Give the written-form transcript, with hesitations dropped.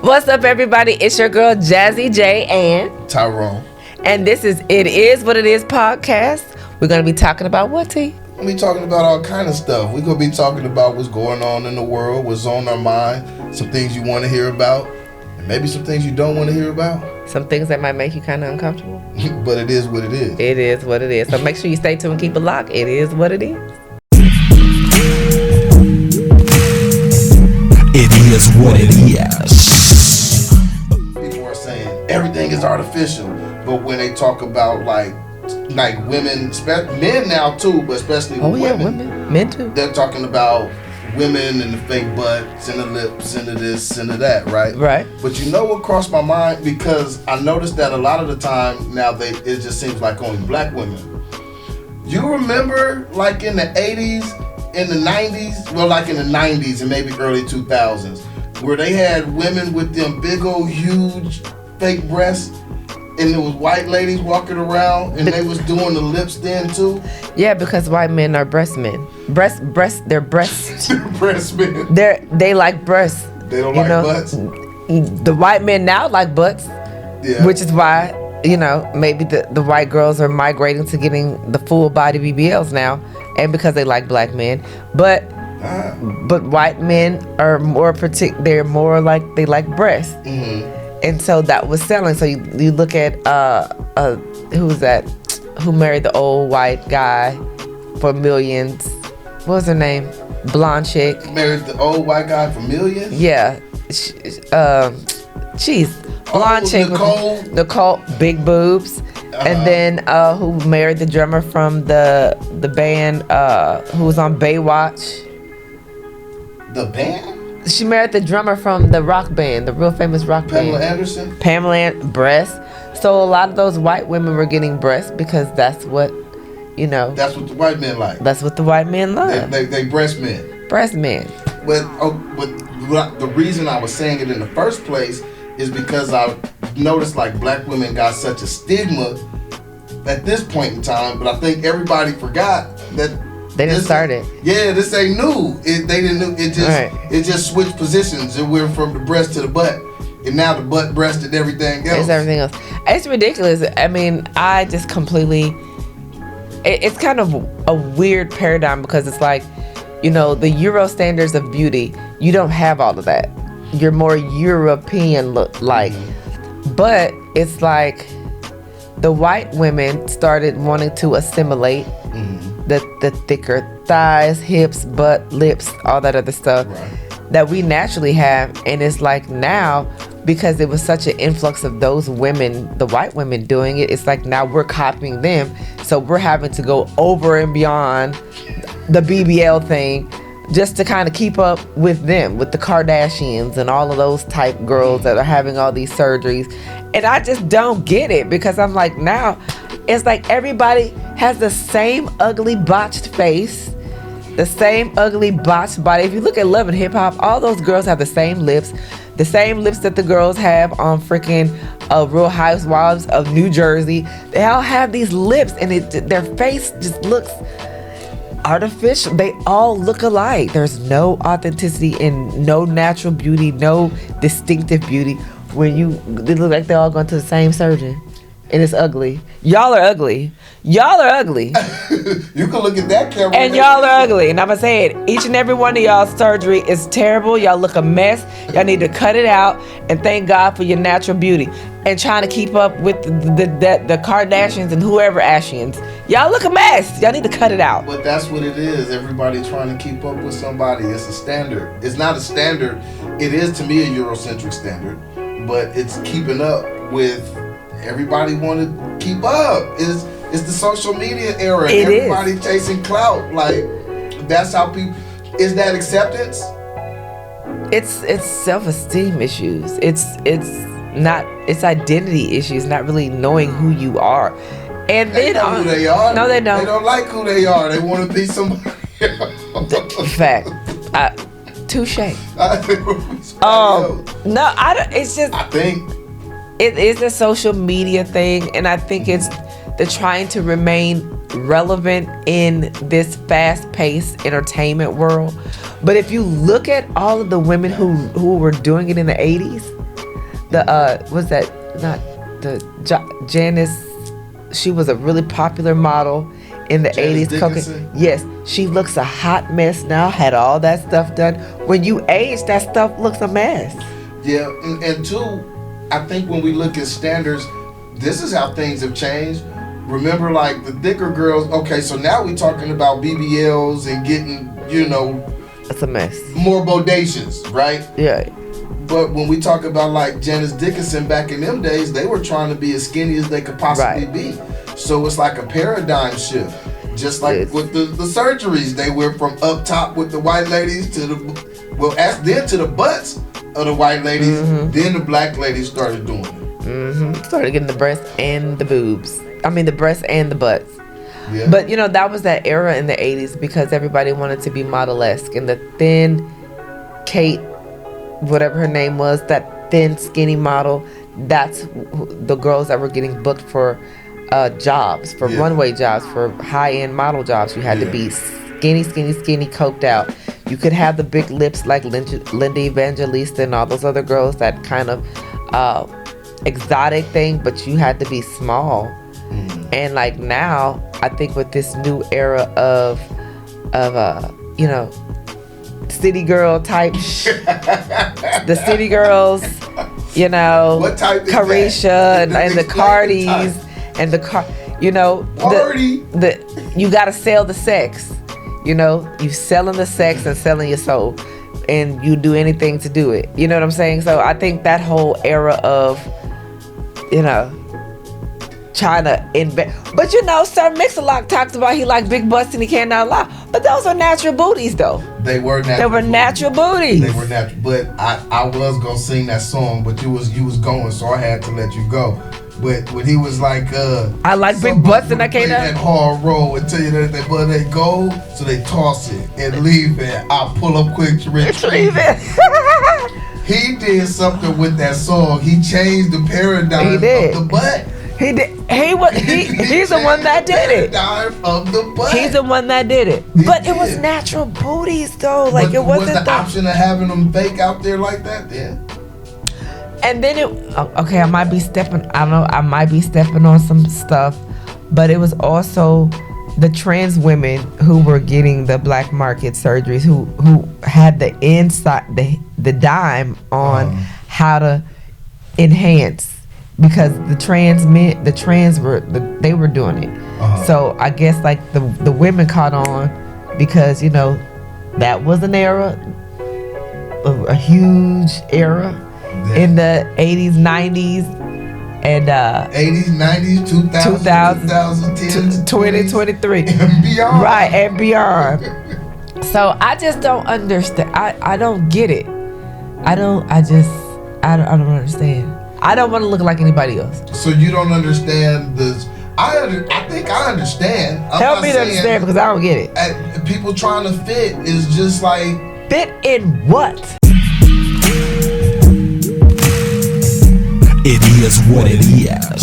What's up, everybody? It's your girl Jazzy J and Tyrone. And this is It Is What It Is podcast. We're going to be talking about what, T? We'll be talking about all kind of stuff. We're going to be talking about what's going on in the world, what's on our mind, some things you want to hear about, and maybe some things you don't want to hear about. Some things that might make you kind of uncomfortable. But it is what it is. It is what it is. So make sure you stay tuned and keep it locked. It is what it is. It is what it is. People are saying everything is artificial, but when they talk about like women, men now too, but especially women, men too. They're talking about women and the fake butts and the lips and the this and the that, right? Right. But you know what crossed my mind? Because I noticed that a lot of the time now it just seems like only black women. You remember like in the 80s, in the 90s, well like in the 90s and maybe early 2000s, where they had women with them big old huge fake breasts, and there was white ladies walking around and they was doing the lips then too? Yeah, because white men are breast men. They're breast. Breast men. They like breasts. They don't like butts? The white men now like butts. Yeah. Which is why, maybe the white girls are migrating to getting the full body BBLs now, and because they like black men. But white men are more they're more like they like breasts. Mm-hmm. And so that was selling. So you look at who was that? Who married the old white guy for millions? What was her name? Blonde chick. Married the old white guy for millions? Yeah. Blonde chick. Nicole, big boobs. And then who married the drummer from the band who was on Baywatch? The band? She married the drummer from the rock band, the real famous rock Pamela band. Anderson? Breasts. So a lot of those white women were getting breasts because that's what, That's what the white men like. That's what the white men love. They breast men. Breast men. But the reason I was saying it in the first place is because I noticed like black women got such a stigma at this point in time, but I think everybody forgot that they didn't start it. Yeah, this ain't new. They didn't know. It just switched positions. It went from the breast to the butt, and now the butt, breast, and everything else. It's everything else. It's ridiculous. I mean, I just completely. It's kind of a weird paradigm because it's like, the Euro standards of beauty. You don't have all of that. You're more European like, but it's like the white women started wanting to assimilate. The thicker thighs, hips, butt, lips, all that other stuff that we naturally have. And it's like now, because it was such an influx of those women, the white women doing it, it's like now we're copying them. So we're having to go over and beyond the BBL thing just to kind of keep up with them, with the Kardashians and all of those type girls that are having all these surgeries. And I just don't get it, because I'm like, now it's like everybody has the same ugly botched face, the same ugly botched body. If you look at Love and Hip Hop, all those girls have the same lips that the girls have on freaking Real Housewives of New Jersey. They all have these lips, and their face just looks artificial. They all look alike. There's no authenticity and no natural beauty, no distinctive beauty. They look like they're all going to the same surgeon. And it's ugly. Y'all are ugly. You can look at that camera. And y'all are ugly. And I'm going to say it. Each and every one of y'all's surgery is terrible. Y'all look a mess. Y'all need to cut it out. And thank God for your natural beauty. And trying to keep up with the Kardashians and whoever Ashians. Y'all look a mess. Y'all need to cut it out. But that's what it is. Everybody trying to keep up with somebody. It's a standard. It's not a standard. It is, to me, a Eurocentric standard. But it's keeping up with... Everybody want to keep up. It's the social media era. Everybody chasing clout. Like, that's how people... Is that acceptance? It's self-esteem issues. It's identity issues, not really knowing who you are. And they know who they are. No, they don't. They don't like who they are. They want to be somebody else. Fact. Touche. No, I don't. It's just... I think... It is a social media thing, and I think it's the trying to remain relevant in this fast-paced entertainment world. But if you look at all of the women who were doing it in the 80s, was that not the Janice? She was a really popular model in the Janice 80s. Dickinson? Yes, she looks a hot mess now. Had all that stuff done. When you age, that stuff looks a mess. Yeah, and two, I think when we look at standards, this is how things have changed. Remember, like the thicker girls. Okay, so now we're talking about BBLs and getting, It's a mess. more bodacious, right? Yeah. But when we talk about like Janice Dickinson back in them days, they were trying to be as skinny as they could possibly be. So it's like a paradigm shift. Just like with the surgeries, they went from up top with the white ladies to the butts of the white ladies. Then the black ladies started doing it. Started getting the breasts and the boobs. I mean, the breasts and the butts. Yeah. But that was that era in the 80s because everybody wanted to be model-esque. And the thin Kate, whatever her name was, that thin, skinny model, that's the girls that were getting booked for jobs, for runway jobs, for high-end model jobs. You had to be skinny, coked out. You could have the big lips like Linda Evangelista and all those other girls, that kind of exotic thing, but you had to be small. And like now, I think with this new era of city girl type, the city girls, what type is Carisha that? and the Cardis and the Party. you gotta sell the sex. You selling the sex and selling your soul, and you do anything to do it. You know what I'm saying? So I think that whole era of trying to invent. But Sir Mix-a-Lot talks about he like big butts and he cannot lie. But those are natural booties, though. They were natural. They were natural booties. They were natural. But I was gonna sing that song, but you was going, so I had to let you go. But when he was like, I like big butts and I can't. That hard roll and tell you that they go, so they toss it and leave it. I pull up quick to retrieve it. He did something with that song. He changed the paradigm of the butt. He did. He's the one that did it. Of the butt. He's the one that did it. But it was natural booties though. Like it wasn't was the option of having them fake out there like that. Yeah. And then I might be stepping. I don't know. I might be stepping on some stuff, but it was also the trans women who were getting the black market surgeries, who had the inside the dime on how to enhance. Because the trans they were doing it. So I guess like the women caught on because that was an era, a huge era in the 80s, 90s, and 80s, 90s, 2000, 2023 and beyond. Right, and beyond. So I just don't understand. I don't get it. I don't understand. I don't want to look like anybody else. So you don't understand this? I think I understand. Help me to understand because I don't get it. People trying to fit is just like... Fit in what? It is what it is.